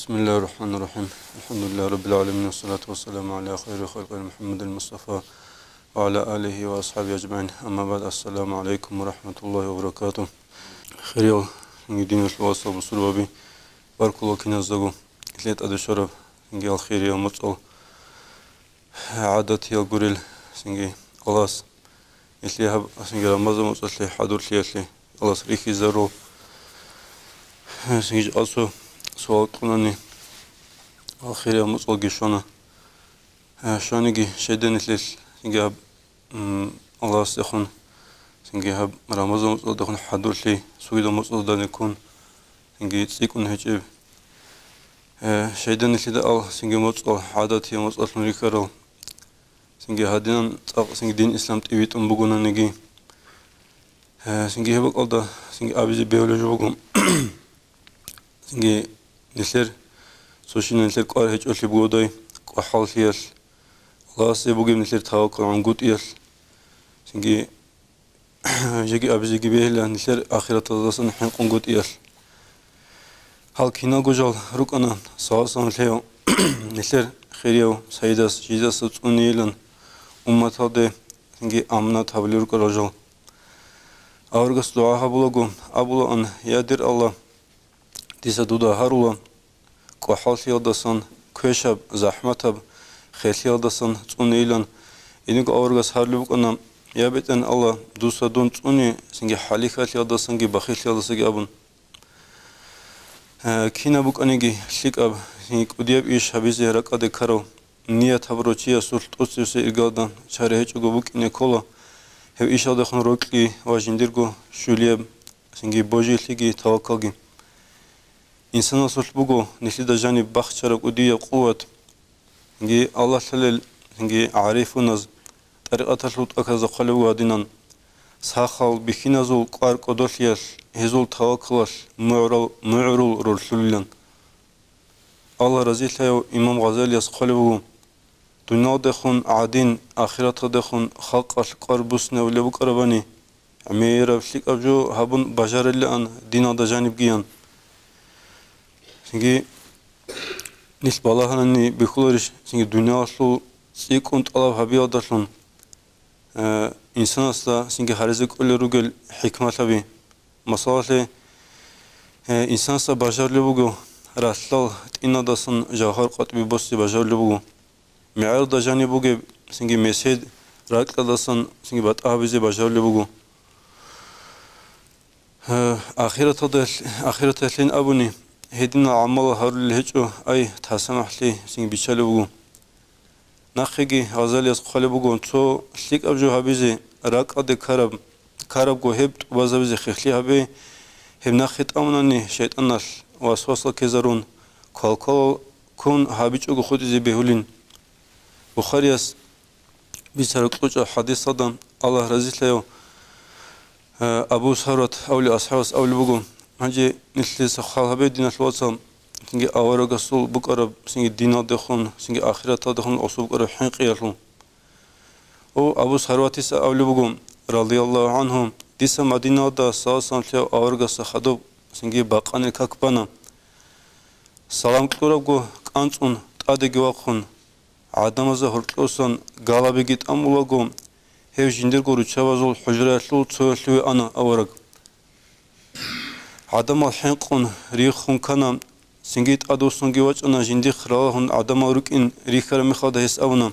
Bismillahirrahmanirrahim. Elhamdülillahi Rabbil alemin. Ve salatu ve selamu ala hayri halqi Muhammedil Mustafa ve ala alihi ve ashabi ecmain. Amma ba'd. Assalamu alaikum ve rahmetullahi ve berekatuh. Khiriyal ngidin shwasa busurbabi barkulo kinazdagu let adashara ngi al khiriya mutsal adat yal guril singi alas isli hab singi ramazan mutsal hadur liyasli alas rikhi zaro singi also سوال قناني آخر يوم مصل جشونا شاني جي شدني ليش سنجاب الله استخون سنجاب رمضان مصل دخون حضور لي سويد مصل ده نكون سنجي تسيكون هجيب شدني لي ده الله سنجي مصل عاداتي مصل نريكارل سنجي هادين سنجي دين إسلام تبيت بقولنا نجي سنجي هبق الله سنجي أبيز بيولوجي بقول سنجي نسير سوشين نسير قار هيج أشلي بوداي قحال فيال الله سيبوجي نسير تاوك عن قط يال سنجي جيجي أبي جيجي بيه لان نسير آخرة تدرسن حين قن قط يال هال كينا جوجال روك أنا ساسان ليو نسير خيريو سيداس جيزاس تونيلن أمة هذا سنجي أمنا تابلير كراجال أورغس دعاء بلغون أبلا أن يدير الله ديسا دودا هارولا قحال فيادسان كوشاب زحمتاب خيليادسان تونيلان إنك أورغس هارلوك أنا يابتن الله دوسا دون توني سنجي حالي خيليادسان جي بخيل يادسان جي أبن كينا بوك أنيجي شيك أب سنجي قدياب إيش حبيزي رقا دي كارو نية تبرو چيا سلط أسيوسي إرقادان چاره هيچو بوك إني كولا هو إيشا دخون روكي واجندرگو شولياب سنجي بوجي لغي توكالگي إنسان أصل بقو نسيد جاني بخشرك ودية قوة نجي الله سلل نجي عارفونز طريقة الشوط أكذا قلبوا دينان ساخال بخينازول قار قدوشياش هزول توكلاش معرول رسولان الله رزيل له إمام غزالي قلبوا دنيا دخون عادين آخرة دخون خلق قربوسنا ولا بقرباني عمير فلك أبجو هبون بجار اللي أن دينا دجانب جيان سنجي نسبة الله أنني بخلورش سنجي دنيا أصله سيكون طلب هبيا دارلون إنسان أصلا سنجي هرزق كل رجل حكمة لبي مثلا إنسان أصلا بجار لبوجو رسول إن داسن جوهر قطبي بس بجار لبوجو معيار دجاني بوجو سنجي مسجد راك داسن سنجي بتأهبزي بجار لبوجو آخرة لين أبوني هدينا عمل هارل هجو أي تسمح لي سين بيشالي بقول نخيجي غزال يسقال بقول تو سليك أبجو هبيزي راك أدي كارب جو هبت وزبيزي خخلي هبي هم نخيت أمنني شيطان ناس واسواسا كزارون كل كون هبيج أجو خود زي بهولين بخاريس بيسرق لوجا حديث صدام الله رزق له أبو سهرت أولي أصحابس أولي بقول هنجي نسلي سخال هبي دينا الوصام سنجي أورا قصول بقرب سنجي دينا دخون سنجي آخرة دخون أصول بقرب حين قيالهم و أبو سهرواتي سأولي بقوم رضي الله عنهم ديسا مدينة دا ساسان ليو أورا قصة خدوب سنجي باقان الكاكبانا سلام كتوربقو كانتون تادي جواقون عدم زهر كلوسان غالبي جيت أمولاقوم هيو جندرقو رچوازول حجرات لول تسوشلوي أنا أورق عدم الحين ريخون كنا سنجيت أدوسون جواج أنا جندي خراهن عدم ركين ريخر مخاده هس أونا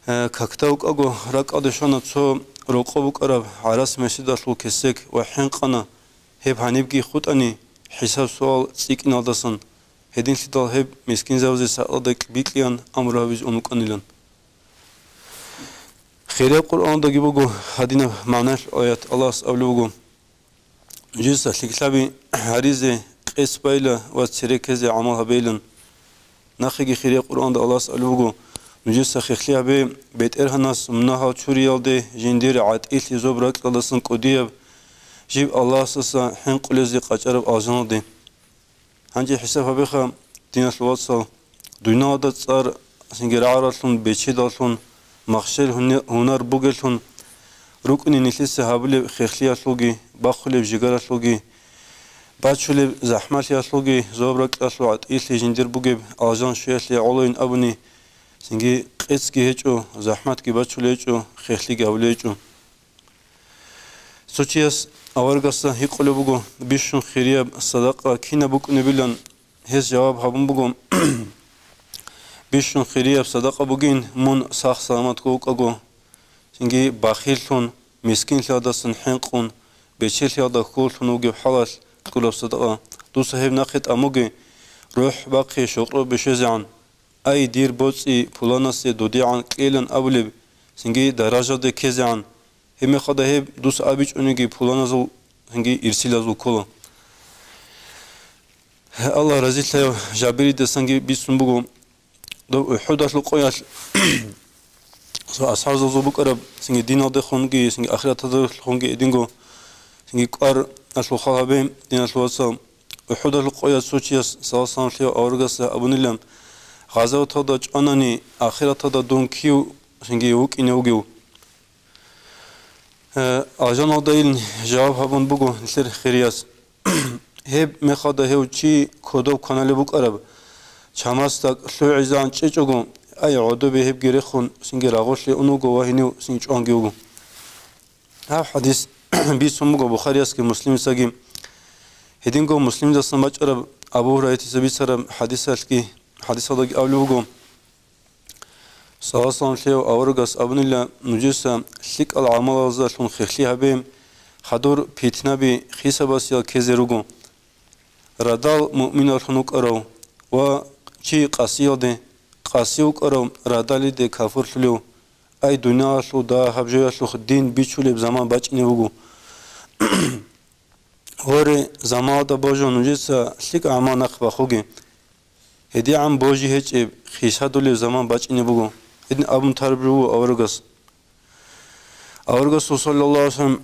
كاكتاوك أجو رك أدشنا تسو رقابك أرب عرس مسجد أصل كسك وحين قنا هب هنبجي خد أني حساب سؤال سيك نادسن هدين سيدال هب مسكين زوجي سألدك بيكليان أمره بيج أمك أنيلان خير القرآن دقيبوجو هدينا معناش آيات الله أولوجو جزء سلكلابي هريزة قيس بايلا وتركز عمل هبيلن نخيج خير القرآن الله سألوجو جزء خيخلابي بيت إرهناس منها تشوريال ده جندير عاد إيش زبرك لدسن قديب جيب الله سسا حين قلزي قجرب أزنو ده هنجي حساب هبيخا دين الوصل دنيا ده صار سنجر عارلون بيتشي دالون مخشل هنر بوجلون ركن نسلس هابل خيخليا سلوجي باخلي بجيجار سلوجي Бачуле захмати аслуги зобрак аслуат или жиндир бугеб алжан шуясли олоин абуни синги қецки хечу захматки бачуле хечу хехлиги авле хечу Сочиас аваргаса хиқуле бугу бишун хирияб садақа кина букуне билан hez cevap habım bugün bişun xiriyab sadaqa bugün mun sağ salamat ko'uqago singi baxilun miskin ladasın hinqun beçil lada kulun ugi halal kulab sadaqa du sahib naqit amugi ruh baqi şuqru beşezan ay dir botsi pulanası dodian qelan ablib singi darajada kezan hemi khada heb dus abiç önügi pulanazı singi irsilazul kolu Allah razı Jabiri de sanki bir sunbugu do Uhud'lu qoyal so asharzo zubuk arab singi dinade khongi singi akhirata khongi edingo singi qar aslu khabe dinaslu wasa Uhud'lu qoyal sochiyas salsan liyo awrgasa abunilam gazawta da anani akhirata da donkiu singi ukine ugiu ajan odail cevap habun bugu nisir khiriyas hep mekhada hevçi kodov kanalı buk arab çamastak lu'izan çeçogu ay odo be hep gerekhun singi ragosli onu govahini singi çongiugu ha hadis bir sumugo Bukhari'yas ki Muslim sagi hedingo Muslim da samaç arab Abu Hurayra sabi saram hadis alki hadis adagi avlugu sawasan lev awrgas abunilla nujisa lik al amal azalun khili habim hadur fitnabi khisabasya kezerugu Radal mümin olunuk arav ve çi qasiyade qasiyuk arav radali de kafirlu ay dünya su da habjoya su din biçuleb zaman baçine vugu hore zamada bojon ujesa lik amana khbaxugi hedi am boji heç khishadul zaman baçine vugu edin abun tarbru awrgas sallallahu aleyhi ve sellem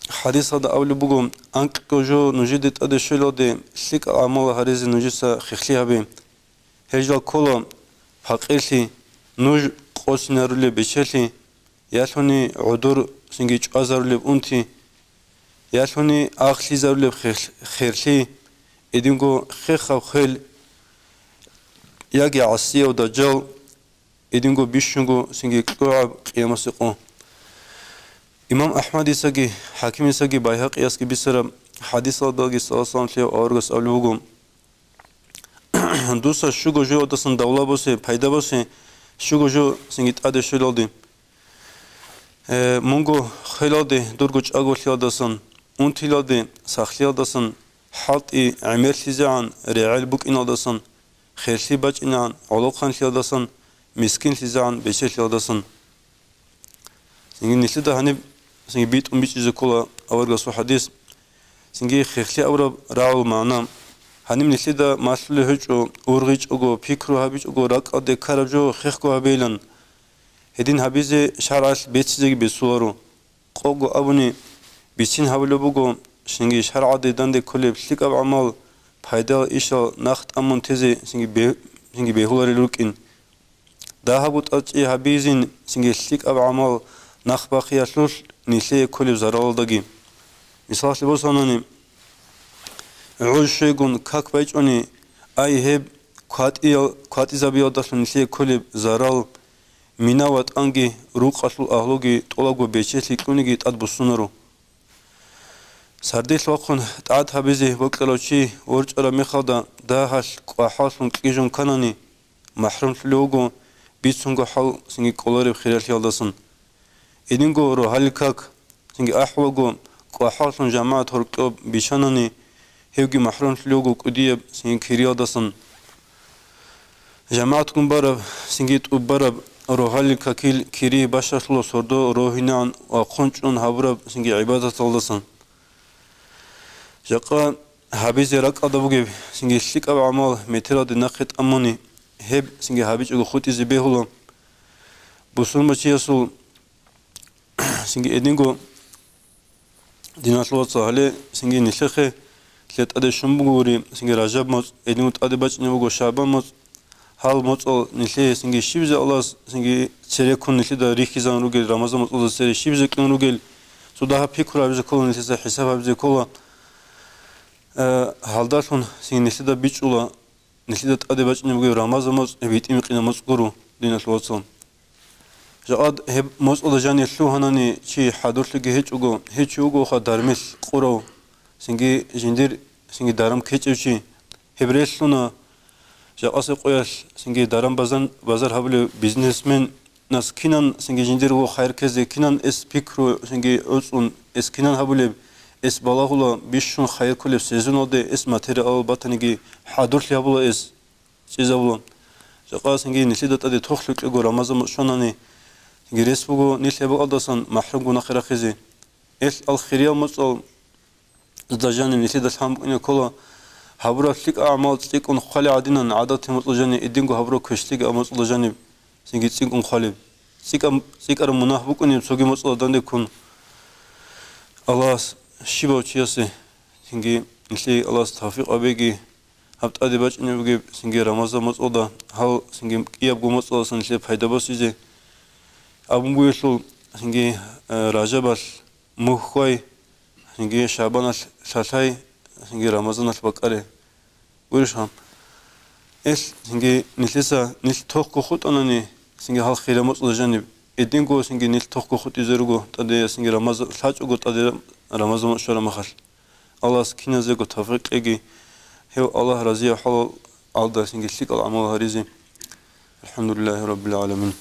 hadis ada avlu bugum ank kojo nujidet ade shelode sik amal hariz nujisa khkhli habe hejal kolo haqili nuj qosnarule becheli yalhuni udur singi chazarule unti yalhuni akhli zarule khairli edingo khakh khel yagi asiyo da jal edingo bishungo singi qoab qiyamasiqo İmam Ahmad isagi Hakim isagi Bayhaqi yaski bisara hadis adagi sallallahu aleyhi awrgas avlugum dusa shugojo odasın davla bose payda bose shugojo singit ade shulodi mungo khelode durguç agol odasın untilode sakhli odasın halti amir sizan real buk in odasın khairli baç inan oloqan odasın miskin sizan beşel odasın singin nisli da hani singi bit biçize kola awrgas hadis singi khkhli awra ra'u ma'nam hanim nisli da maslu hucu urgiç ogo fikru habiç ogo raqad karabjo khkhko habelan hedin habize şaras beçize gibi suaru qogo abuni biçin hablo bugo singi şar'adedan de koleblik ab amal payda işa naxt amun teze singi behulari lukin daha but açı habizin singi lik ab amal nakhbaqiyatlul nisle kolib zaraldagi misali bosanani ushaygun kak baychoni ay heb qati zabiyadatlun nisle kolib zaral minawat angi ruqatlul ahlugi tolago becheli kunigi tadbusunaru sardil waqun taat habizi waqalochi orchara mekhada dahal qahasun qijun kanani mahrum logo bitsungo hal singi kolore khirali aldasın edingo ro halkak singi ahwago qahasun jamaat horqob bishanani hevgi mahrum logo qudiyab singi khiriyadasın jamaat kumbarab singi tubarab ro halkakil kiri başaslo sordo rohinan wa qunchun habrab singi ibadat aldasın jaqa habiz raqada buge singi lik ab amal metirad naqit amuni heb singi habiz ugo khuti zibehulu busulmachi yasul singi edingo dinaslo sahale singi nishakhe let ade shumbuguri singi rajab mos edingo ade bachne bugo shaban mos hal mos nishe singi shibze Allah singi cherekun nishe da rikizan rugel ramazan mos ola sere shibze kun rugel so daha pikura bize kolon nishe hesap bize kola haldatun sin neslida bichula neslida tade bachne bugu ramazamos evit imqina masquru dinal watson jaqad heb mosola jani slu hanani chi hadurligi hech ugo khadarmis quro singi jindir singi daram kechevchi hebresluna jaqas qoyas singi daram bazar habli businessmen nas kinan singi jindir go khayrkeze kinan es pikro singi özun es kinan habli es balahula bishun khayr kulib sezon ode es material batanigi hadurli habula es chizabulon jaqas singi nisidat ade toxluk go ramazan shonani Giresbugu nilheba aldasan mahrum guna khirakhizi el al khiriya masal zdajani nilhida alhamdulillah kola habra lik a'mal tikun khali adinan adat mutlajani idingu habra kushlik amutlajani singi tikun khali sikar munahbukun sogi mutladan de kun Allah shiba uchiyase singi nilhi Allah tawfiq abegi habt adi bachne bugi singi ramazan mutloda hal singi iyab gu mutlasan nilhi fayda basize Abun bu yıl hangi Rajabal muhkoy hangi Şabanal şalay hangi Ramazanal bakare buyurşam es hangi nilisa nil tok kokut anani hangi hal khiramat olacağını edin go hangi nil tok kokut üzergo tadı hangi Ramazan saç go tadı Ramazan şora mahal Allah skinaze go tafrik egi hev Allah razı halal alda hangi şik al amal harizi Elhamdülillahi Rabbil alemin